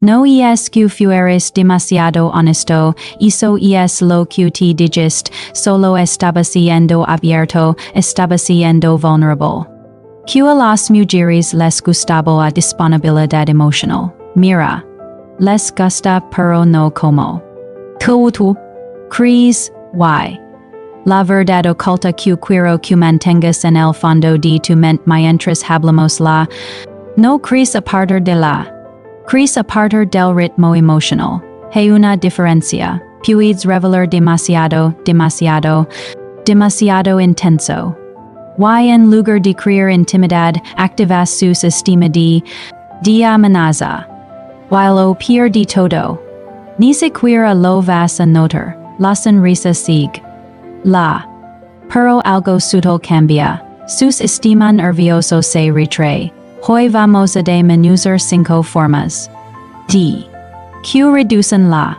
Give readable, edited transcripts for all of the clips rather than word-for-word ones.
No es que fueres demasiado honesto, eso es lo que te dijiste, solo estaba siendo abierto, estaba siendo vulnerable. Que a las mujeres les gustaba la disponibilidad emocional. Mira. Les gusta pero no como. Tú. Crees, why? La verdad oculta que quiero que mantengas en el fondo de tu mente mientras hablamos la. No crees a partir de la. Crees a partir del ritmo emocional. Hay una diferencia. Puedes revelar demasiado intenso. Y en lugar de crear intimidad, activas su sistema de amenaza. While lo peor de todo. Ni siquiera lo vas a notar. La sonrisa sigue. Pero algo sutil cambia. Su sistema nervioso se retrae. Hoy vamos a desmenuzar 5 formas. Que reducen la.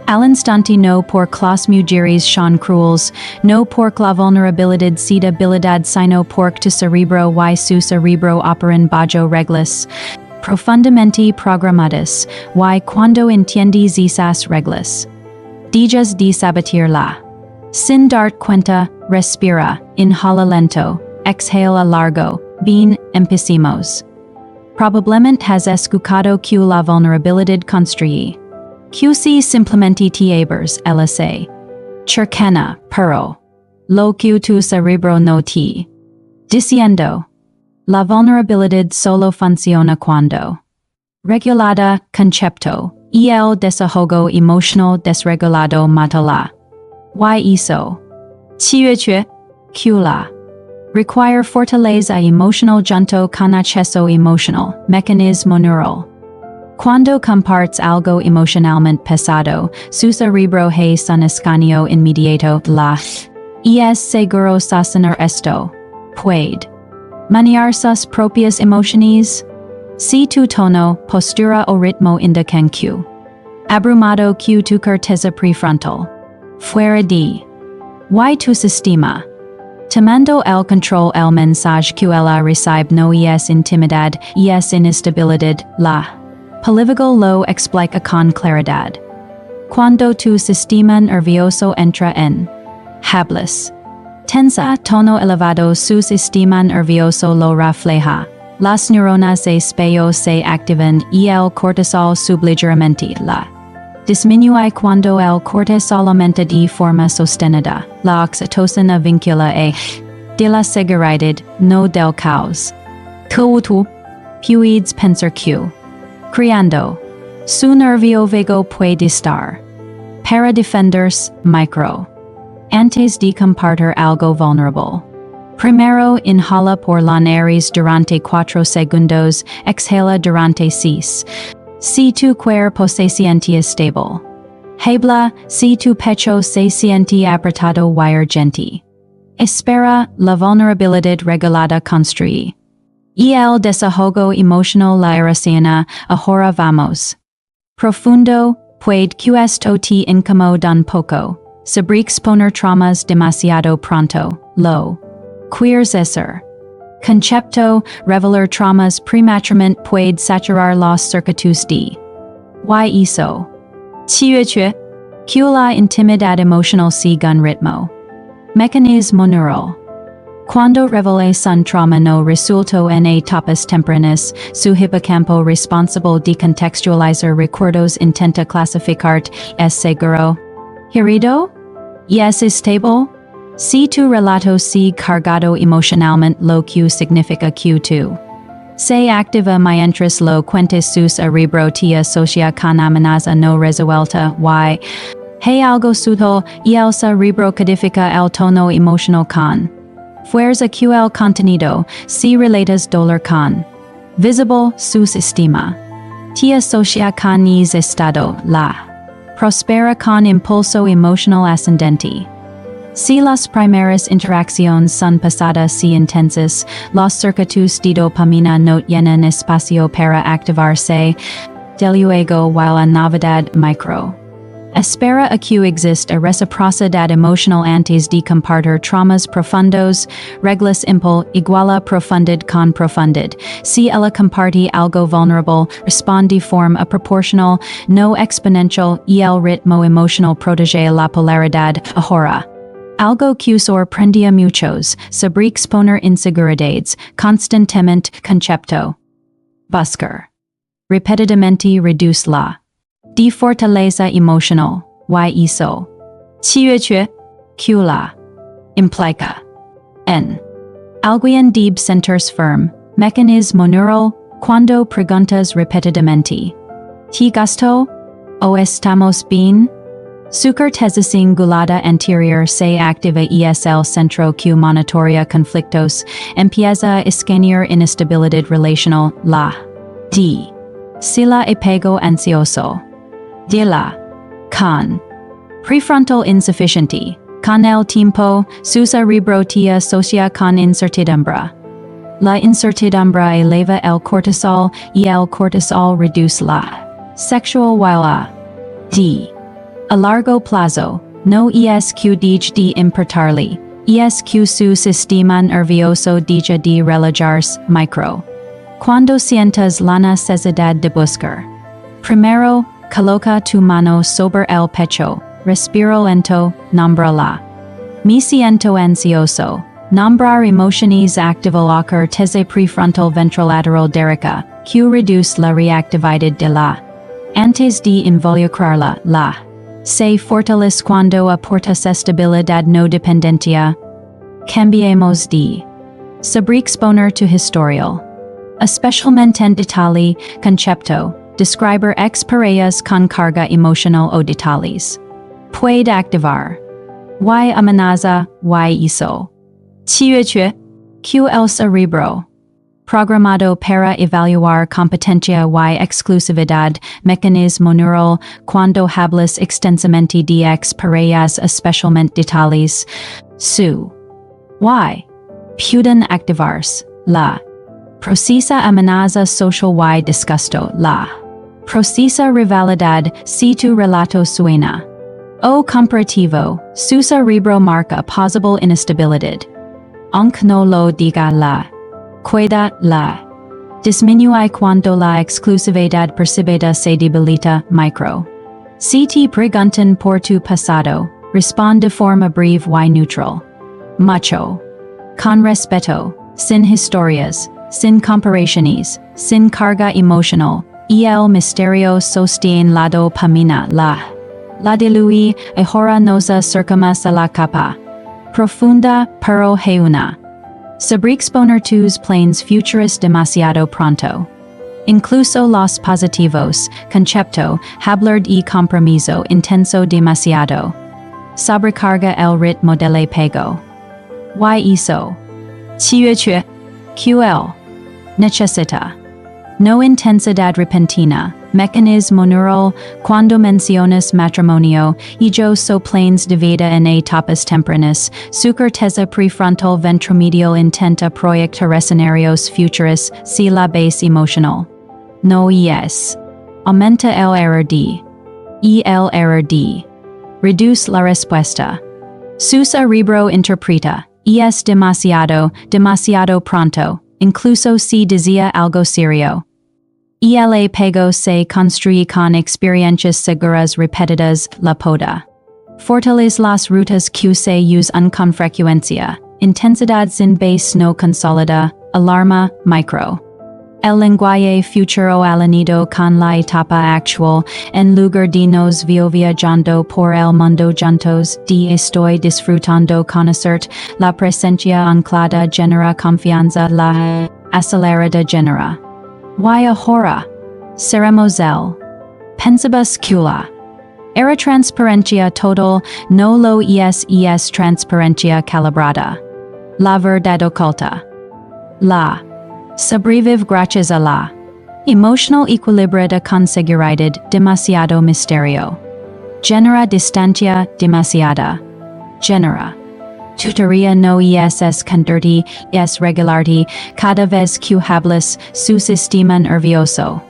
Al instante no por las mujeres son crueles, no por la vulnerabilidad sino porque tu cerebro y su cerebro operan bajo reglas profundamente programadas, y cuando entiendes esas reglas, dejas de sabotear la. Sin darte cuenta, respira, inhala lento, exhala largo, bien, empecemos. Probablemente has escuchado que la vulnerabilidad construye. Que si simplemente te abres, LSA. Cercana, pero. Lo que tu cerebro no te. Diciendo. La vulnerabilidad solo funciona cuando. Regulada, concepto. Y el desahogo emocional desregulado mata la. Y eso. Que la. Require fortaleza emocional junto con acceso emocional, mecanismo neural. Cuando compartes algo emocionalmente pesado, su cerebro hace un escaneo inmediato la. Es seguro sostener esto. Puede. Manejar sus propias emociones. Si tu tono, postura o ritmo indican que. Abrumado que tu corteza prefrontal. Fuera de. Y tu sistema. Tomando el control el mensaje que ella recibe no es intimidad, es inestabilidad, la. Polivagal lo explica con claridad. Cuando tu sistema nervioso entra en. Hablas. Tensa, tono elevado, su sistema nervioso lo refleja. Las neuronas de espejo se activan y el cortisol subligeramente la. Disminuye cuando el cortisol aumenta de forma sostenida. La oxitocina vincula de la seguridad, no del caos. Tú. Puedes pensar que. Criando. Su nervio vago puede estar. Para defenderse, micro. Antes de compartir algo vulnerable. Primero, inhala por la nariz durante 4 segundos, exhala durante 6. Si tu cuerpo se siente estable. Habla, si tu pecho se siente apretado y urgente. Espera, la vulnerabilidad regulada construye. Y el desahogo emocional la iracena, ahora vamos. Profundo, puede que esto te incomode un poco. Sobre exponer traumas demasiado pronto, lo. Queers ser. Concepto, revelar traumas prematuramente puede saturar los circuitos de. Y eso. Que la intimidad emocional sigue un ritmo. Mecanismo neural. Cuando reveles un trauma no resuelto en etapas tempranas, su hipocampo responsable de contextualizar recuerdos intenta clasificar, ¿es seguro? ¿Herido? ¿Es estable? Si tu relato sigue cargado emocionalmente lo que significa que tu. Se activa mientras lo cuentes su cerebro te asocia con amenaza no resuelta y. Hay algo sutil y el cerebro codifica el tono emocional con. Fuerza que el contenido, si relatas dolor con. Visible, su sistema. Te asocia con ese estado, la. Prospera con impulso emocional ascendente. Si las primeras interacciones son pasadas y intensas, los circuitos de dopamina no tienen espacio para activarse, del luego while la novedad micro. Espera acu exist a reciprocidad emocional antes de compartir traumas profundos, reglas impul iguala profundid con profundid. Si ella comparti algo vulnerable, responde forma a proportional, no exponential, y el ritmo emocional protege la polaridad, ahora. Algo que sorprendia muchos, sobre exponer inseguridades, constantemente concepto. Buscar. Repetidamente reduce la. De fortaleza emocional, y eso. Chiuche, la. Implica. N. Alguien debe sentirse firm, mecanismo neural, cuando preguntas repetidamente. ¿Te gustó? ¿O estamos bien? Su certeza singulada anterior se activa el centro que monitorea conflictos, empieza a escanear inestabilidad relacional, la. D. Sila apego ansioso. De la. Con. Prefrontal insufficiente. Con el tiempo, su cerebro te asocia con incertidumbre. La incertidumbre eleva el cortisol y el cortisol reduce la. Sexual while a. D. A largo plazo, no esq de importarle, esq su sistema nervioso deja de relajarse, micro. Cuando sientas la necesidad de buscar. Primero, coloca tu mano sobre el pecho, respira lento, nombra la. Me siento ansioso. Nombrar emociones activo la corteza prefrontal ventrolateral derecha, que reduce la reactividad de la. Antes de involucrarla, la. Se fortalece cuando aporta estabilidad no dependencia. Cambiemos de. Sobre exponer tu historial. Especialmente en detalle, concepto, describir exparejas con carga emocional o detalles. Puede activar. Y amenaza, y eso. Chiuche, que el cerebro. Programado para evaluar competencia y exclusividad, mecanismo neural, cuando hablas extensamente de exparejas especialmente detalles. Su. Y. Pueden activarse, la. Procesa amenaza social y disgusto, la. Procesa rivalidad, si tu relato suena. O comparativo, su cerebro marca possible inestabilidad. Aunque no lo diga la. Cuida la. Disminuye cuando la exclusividad percibida se debilita, micro. Si te preguntan por tu pasado, responde de forma breve y neutral. Mucho. Con respeto, sin historias, sin comparaciones, sin carga emocional, y el misterio sostiene la dopamina, la. La diluye, ahora nos acercamos a la capa. Profunda, pero genuina. Sobre exponer tus planes futuros demasiado pronto. Incluso los positivos, concepto, hablar y compromiso intenso demasiado. Sobrecarga el ritmo del apego. Y eso. Chiuche, QL. Necesita. No intensidad repentina, mecanismo neural, cuando mencionas matrimonio, y yo so planes de vida en etapas tempranas, su corteza prefrontal ventromedial intenta proyectar escenarios futuros, si la base emocional. No es. Aumenta el error de. Y el error de. Reduce la respuesta. Su cerebro interpreta, es demasiado, demasiado pronto. Incluso si decía algo serio. Y el apego se construye con experiencias seguras repetidas, la poda. Fortalece las rutas que se usan con frecuencia, intensidad sin base no consolida, alarma, micro. El lenguaje futuro alanido con la etapa actual, en lugar de nos viajando por el mundo juntos, de estoy disfrutando conocerte, la presencia anclada genera confianza, la acelerada genera. Y ahora, seremos el. Pensabas que la. Era transparencia total, no lo es transparencia calibrada. La verdad oculta. La. Sobrevive gracias a la. Emotional equilibrada conseguridad, demasiado misterio. Genera distancia, demasiada. Genera. Tutoría no es conducti, es regularti, cada vez que hablas, su sistema nervioso.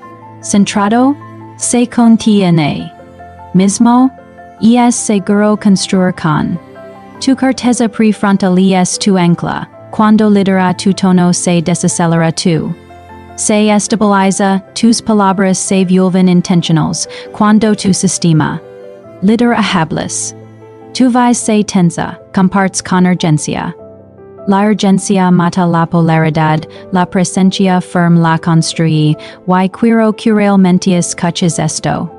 Centrado, se contiene. Mismo, es seguro construir con tu carteza prefrontal es tu ancla, cuando lidera tu tono se desacelera tu. Se estabiliza, tus palabras se vuelven intencionals, cuando tu sistema lidera hablas. Tu voz se tensa, compartes con urgencia. La urgencia mata la polaridad, la presencia firme la construye, y quiero que realmente escuches esto.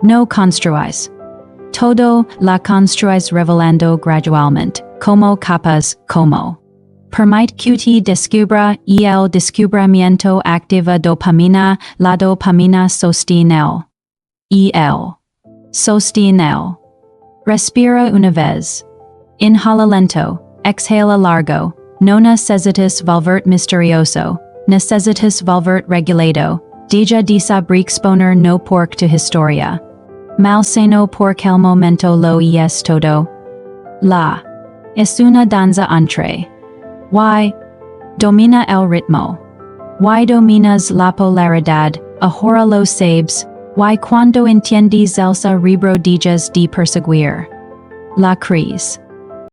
No construis. Todo la construis revelando gradualmente, como capas, como. Permite que te descubra y el descubrimiento activa dopamina, la dopamina sostiene el. Sostiene. Respira una vez. Inhala lento, exhala largo, no necesitas volverte misterioso, necesitas volverte regulado, Deja desabrixponer no por tu historia. Malsano porque el momento lo es todo. La. Es una danza entre. Y. Domina el ritmo. Y dominas la polaridad, ahora lo sabes, y cuando entiendes el cerebro dejas de perseguir. La crisis.